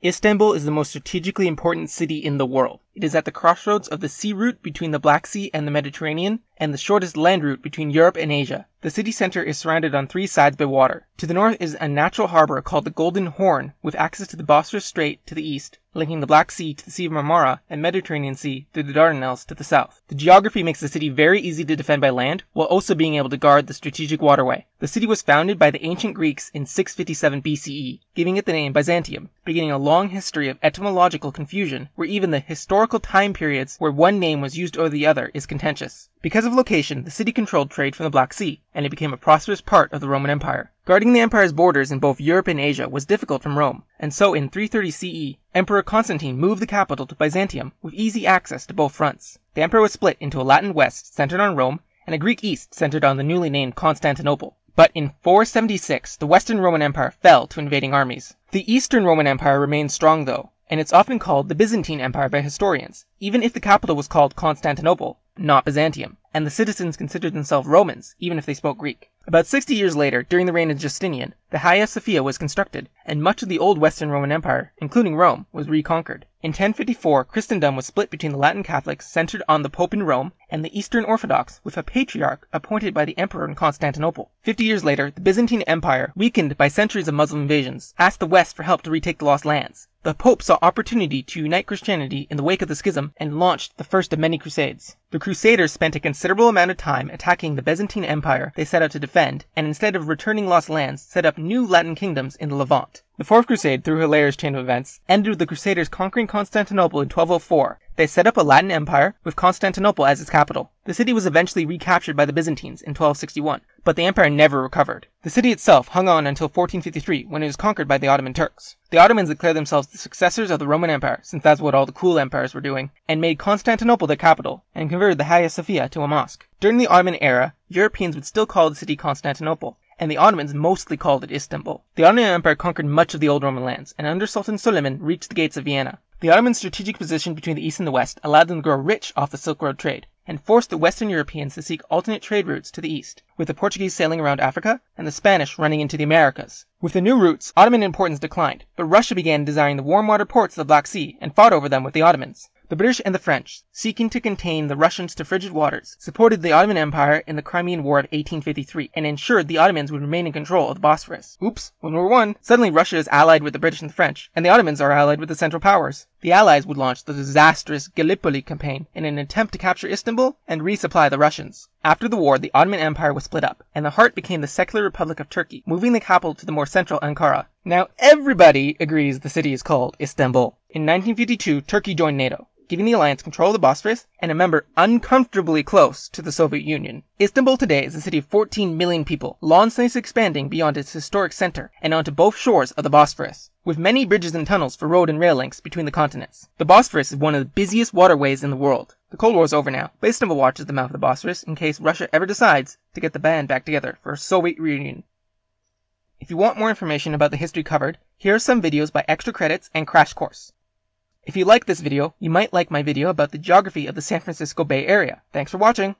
Istanbul is the most strategically important city in the world. It is at the crossroads of the sea route between the Black Sea and the Mediterranean, and the shortest land route between Europe and Asia. The city center is surrounded on three sides by water. To the north is a natural harbor called the Golden Horn, with access to the Bosporus Strait to the east, linking the Black Sea to the Sea of Marmara and Mediterranean Sea through the Dardanelles to the south. The geography makes the city very easy to defend by land, while also being able to guard the strategic waterway. The city was founded by the ancient Greeks in 657 BCE, giving it the name Byzantium, beginning a long history of etymological confusion, where even the historical time periods where one name was used over the other is contentious. Because of location, the city controlled trade from the Black Sea, and it became a prosperous part of the Roman Empire. Guarding the empire's borders in both Europe and Asia was difficult from Rome, and so in 330 CE, Emperor Constantine moved the capital to Byzantium with easy access to both fronts. The empire was split into a Latin West centered on Rome, and a Greek East centered on the newly named Constantinople. But in 476, the Western Roman Empire fell to invading armies. The Eastern Roman Empire remained strong though, and it's often called the Byzantine Empire by historians, even if the capital was called Constantinople, not Byzantium, and the citizens considered themselves Romans, even if they spoke Greek. About 60 years later, during the reign of Justinian, the Hagia Sophia was constructed, and much of the old Western Roman Empire, including Rome, was reconquered. In 1054, Christendom was split between the Latin Catholics centered on the Pope in Rome and the Eastern Orthodox, with a patriarch appointed by the emperor in Constantinople. 50 years later, the Byzantine Empire, weakened by centuries of Muslim invasions, asked the West for help to retake the lost lands. The Pope saw opportunity to unite Christianity in the wake of the schism and launched the first of many crusades. The Crusaders spent a considerable amount of time attacking the Byzantine Empire they set out to defend, and instead of returning lost lands, set up new Latin kingdoms in the Levant. The Fourth Crusade, through a hilarious chain of events, ended with the Crusaders conquering Constantinople in 1204. They set up a Latin empire, with Constantinople as its capital. The city was eventually recaptured by the Byzantines in 1261, but the empire never recovered. The city itself hung on until 1453, when it was conquered by the Ottoman Turks. The Ottomans declared themselves the successors of the Roman Empire, since that's what all the cool empires were doing, and made Constantinople their capital, and converted the Hagia Sophia to a mosque. During the Ottoman era, Europeans would still call the city Constantinople, and the Ottomans mostly called it Istanbul. The Ottoman Empire conquered much of the old Roman lands, and under Sultan Suleiman reached the gates of Vienna. The Ottoman strategic position between the East and the West allowed them to grow rich off the Silk Road trade, and forced the Western Europeans to seek alternate trade routes to the East, with the Portuguese sailing around Africa, and the Spanish running into the Americas. With the new routes, Ottoman importance declined, but Russia began desiring the warm water ports of the Black Sea, and fought over them with the Ottomans. The British and the French, seeking to contain the Russians to frigid waters, supported the Ottoman Empire in the Crimean War of 1853, and ensured the Ottomans would remain in control of the Bosphorus. Oops, World War I. Suddenly Russia is allied with the British and the French, and the Ottomans are allied with the Central Powers. The Allies would launch the disastrous Gallipoli campaign in an attempt to capture Istanbul and resupply the Russians. After the war, the Ottoman Empire was split up, and the heart became the secular Republic of Turkey, moving the capital to the more central Ankara. Now everybody agrees the city is called Istanbul. In 1952, Turkey joined NATO, giving the alliance control of the Bosphorus and a member uncomfortably close to the Soviet Union. Istanbul today is a city of 14 million people, long since expanding beyond its historic center and onto both shores of the Bosphorus, with many bridges and tunnels for road and rail links between the continents. The Bosphorus is one of the busiest waterways in the world. The Cold War is over now, but Istanbul watches the mouth of the Bosphorus in case Russia ever decides to get the band back together for a Soviet reunion. If you want more information about the history covered, here are some videos by Extra Credits and Crash Course. If you like this video, you might like my video about the geography of the San Francisco Bay Area. Thanks for watching!